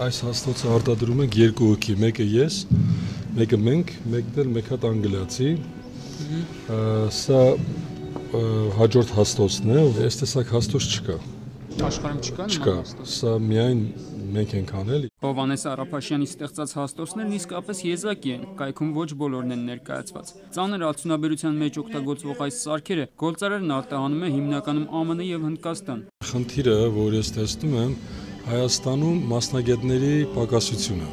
Այս հաստոցը արտադրում ենք երկու հոգի, մեկը ես, մեկը մենք, մեկն էլ մեկ հատ անգլիացի։ Սա հաջորդ հաստոցն է, այս տեսակ հաստոց չկա։ Աշխարհում չկա նման Չկա, հաստոց։ սա միայն մենք ենք անել։ Հովհաննես Արափաշյանի ստեղծած հաստոցներն իսկապես եզակի են, կայքում ոչ բոլորն են ներկայացված։ Ծանր արդյունաբերության մեջ օգտագործվող այս սարքերը գործարարն արտահանում է հիմնականում ԱՄՆ եւ Հնդկաստան։ Խնդիրը, որ ես տեսնում եմ, Հայաստանում մասնագետների պակասությունը,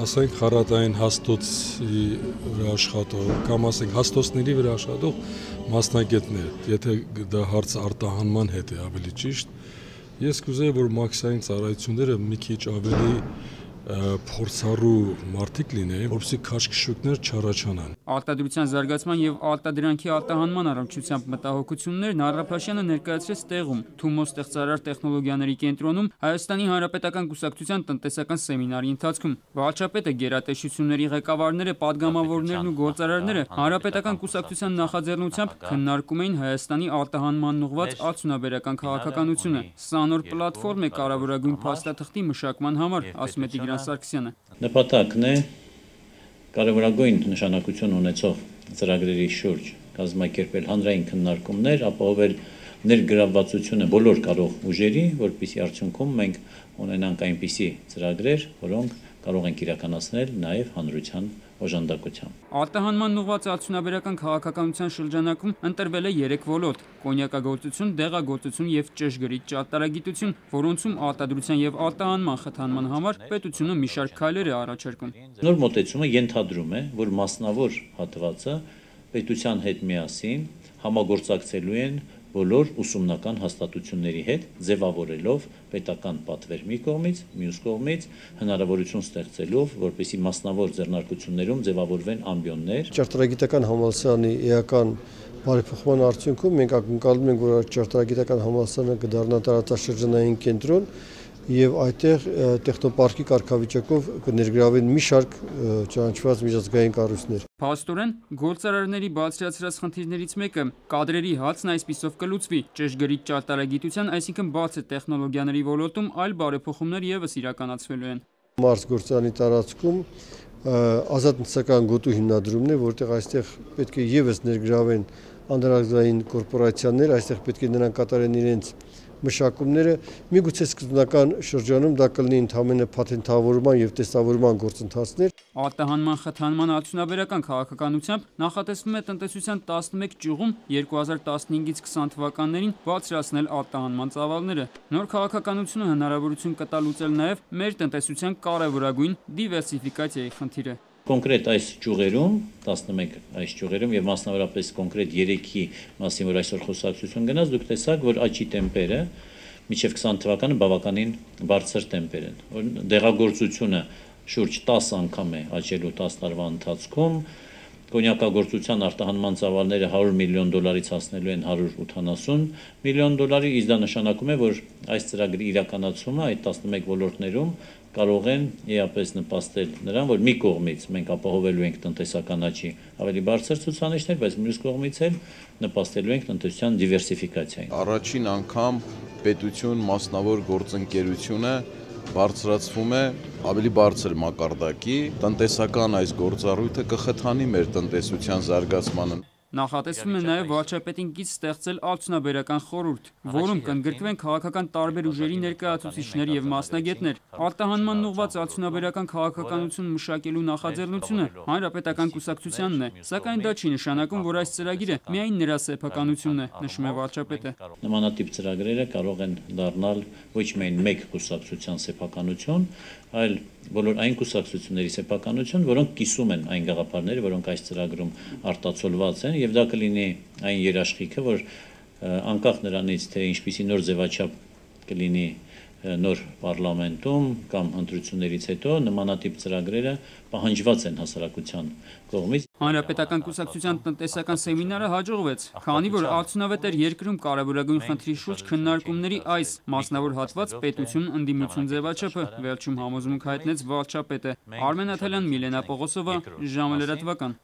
ասենք խառատային հաստոցի վրա աշխատող կամ ասենք հաստոցների վրա աշխատող մասնագետներ, եթե դա հարց արտահանման հետ է ավելի ճիշտ, ես կուզեի, որ մաքսային ծառայությունները մի քիչ ավելի փորձառու մարդիկ լինեն, որպեսզի քաշքշուկներ չառաջանան։ Արտադրության զարգացման եւ արտադրանքի արտահանման առողջությամբ մտահոգություններն Արափաշյանը ներկայացրեց տեղում Թումո ստեղծարար տեխնոլոգիաների կենտրոնում Հայաստանի Հանրապետական Կուսակցության տնտեսական սեմինարի ընթացքում։ Վարչապետը, գերատեսչությունների ղեկավարները, падգամավորներն ու գործարարները Հանրապետական Կուսակցության նախաձեռնությամբ քննարկում էին Հայաստանի արտահանման ուղղված արդյունաբերական քաղաքականությունը։ Սա նոր պլատֆորմ է կարևորագույն փաստաթղթի մշակման համար, ասում է Տիգրան Սարգսյանը։ Նպատակն է կարևորագույն նշանակություն ունեցող ծրագրերի շուրջ կազմակերպել հանրային քննարկումներ, ապահովել ներգրավվածությունը բոլոր կարող ուժերի, որպեսզի արդյունքում մենք ունենանք այնպիսի ծրագրեր, որոնք կարող ենք իրականացնել նաև հանրության օժանդակությամբ։ Արտահանման ուղղված արդյունաբերական քաղաքականության շրջանակում ընտրվել է 3 ոլորտ՝ կոնյակագործություն, դեղագործություն եւ ճշգրիտ ճարտարագիտություն, որոնցում արտադրության եւ արտահանման խթանման համար պետությունը մի շարք քայլեր է առաջարկում։ Նոր մոտեցումը ենթադրում է, որ մասնավոր հատվածը պետության հետ միասին համագործակցելու են բոլոր ուսումնական հաստատությունների հետ, ձևավորելով պետական պատվեր մի կողմից, մյուս կողմից հնարավորություն ստեղծելով, որպեսզի մասնավոր ձեռնարկություններում ձևավորվեն ամբիոններ։ Ճարտարագիտական համալսարանի էական բարեփոխման արդյունքում մենք ակնկալում ենք, որ ճարտարագիտական համալսարանը կդառնա տարածաշրջանային կենտրոն եւ այդտեղ տեխնոպարկի կարգավիճակով կներգրավեն մի շարք ճանաչված միջազգային կառույցներ։ Փաստորեն, գործարարների բարձրացրած խնդիրներից մեկը կադրերի հացն այսպիսով կլուծվի։ Ճշգրիտ ճարտարագիտության, այսինքն բարձր տեխնոլոգիաների ոլորտում այլ բարեփոխումներ եւս իրականացվելու են։ Մարս գործարանի տարածքում ազատ տնտեսական գոտու հիմնադրումն է, որտեղ այստեղ պետք է եւս ներգրավեն անդրադարձային կորպորացիաներ, այստեղ պետք է նրանք կատարեն իրենց մշակումները, միգուցե սկզբնական շրջանում դա կլինի ընդհանրապես փաթեթավորման եւ տեստավորման գործընթացներ։ Արտահանման խթանման արդյունաբերական քաղաքականությամբ նախատեսվում է տնտեսության 11 ճյուղում 2015-ից 20 թվականներին բարձրացնել արտահանման ծավալները։ Նոր քաղաքականությունը հնարավորություն կտա լուծել նաև մեր տնտեսության կարևորագույն դիվերսիֆիկացիայի խնդիրը։ Կոնկրետ այս ճյուղերում, 11 այս ճյուղերում եւ մասնավորապես կոնկրետ 3-ի մասին, որ այսօր խոսակցություն գնաց, դուք տեսաք, որ աճի տեմպերը մինչև 20 թվականը բավականին բարձր տեմպեր են։ Որ դեղագործությունը շուրջ 10 անգամ է աճելու 10 տարվա ընթացքում, կոնյակագործության արտահանման ծավալները $100 միլիոն հասնելու են $180 միլիոն, իսկ դա նշանակում է, որ այս ծրագրի իրականացումը այդ 11 ոլորտներում կարող են էապես նպաստել նրան, որ մի կողմից մենք ապահովելու ենք տնտեսական աճի ավելի բարձր ցուցանիշներ, բայց մյուս կողմից էլ նպաստելու ենք տնտեսության դիվերսիֆիկացիային։ Առաջին անգամ պետություն մասնավոր գործընկերությունը բարձրացվում է ավելի բարձր մակարդակի, տնտեսական այս գործառույթը կխթանի մեր տնտեսության զարգացմանը։ Նախատեսվում է նաև վարչապետին կից ստեղծել արդյունաբերական խորհուրդ, որում կընդգրկվեն քաղաքական տարբեր ուժերի ներկայացուցիչներ եւ մասնագետներ։ Արտահանման ուղղված արդյունաբերական քաղաքականություն մշակելու նախաձեռնությունը Հանրապետական Կուսակցությանն է, սակայն դա չի նշանակում, որ այս ծրագիրը միայն նրա սեփականությունն է, նշում է վարչապետը։ Նմանատիպ ծրագրերը կարող են դառնալ ոչ միայն մեկ կուսակցության սեփականություն, այլ բոլոր այն կուսակցությունների սեփականություն, որոնք կիսում են այն գաղափարները, որոնք այս ծրագրում արտացոլված են, եւ դա կլինի այն երաշխիքը, որ անկախ նրանից, թե ինչպիսի նոր ձևաչափ կլինի նոր պարլամենտում կամ ընտրություններից հետո նմանատիպ ծրագրերը պահանջված են հասարակության կողմից։ Հանրապետական Կուսակցության տնտեսական սեմինարը հաջողվեց, քանի որ արդյունավետ էր երկրում կարևորագույն խնդրի շուրջ քննարկումների այս մասնավոր հատված պետություն ընդդիմություն ձևաչափը, վերջում համոզմունք հայտնեց վարչապետը։ Արմեն Աթալյան, Միլենա Պողոսովա, ժամը լրատվական։